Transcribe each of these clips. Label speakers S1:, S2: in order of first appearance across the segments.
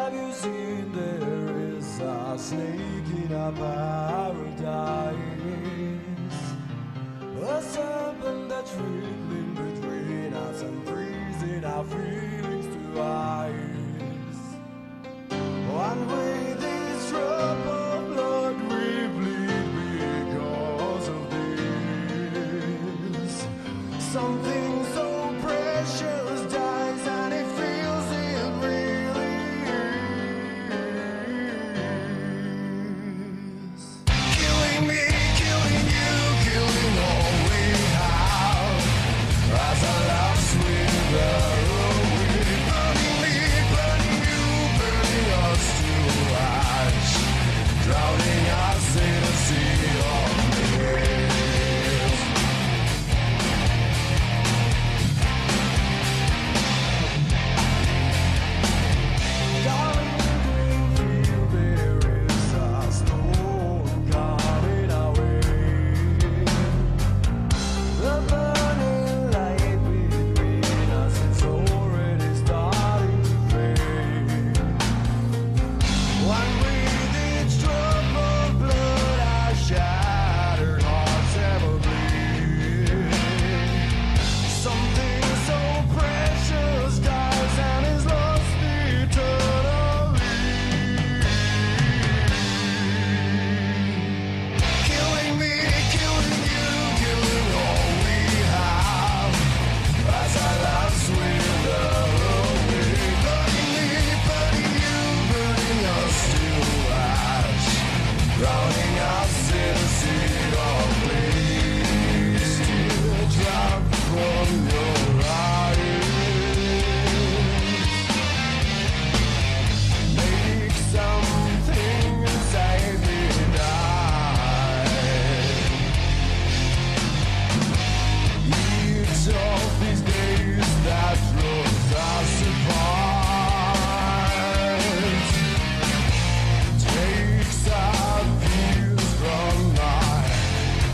S1: Have you seen there is a snake in a paradise? A serpent that's wriggling between us and freezing our feelings to ice. One way this drop of blood we bleed because of this. Something so precious dies and it feels it really is. Killing me, killing you, killing all we have. As our lives wither away, burning me, burning you, burning us to ash, drowning us in a sea of mist. Darling, do you feel there is a storm coming our way? The burning light between us is already starting to fade. One with each drop of blood, our shattered hearts ever bleed. Something so precious dies and is lost eternally. Killing me, killing you, killing all we have. As our lives wither away, burning me, burning you, burning us to ash, drowning us in a sea of bleed. Teardrop from your eyes, make something inside me die. Each of these days that draws us apart takes our views from my,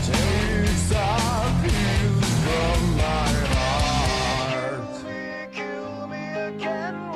S1: takes our views from my heart. Kill me again.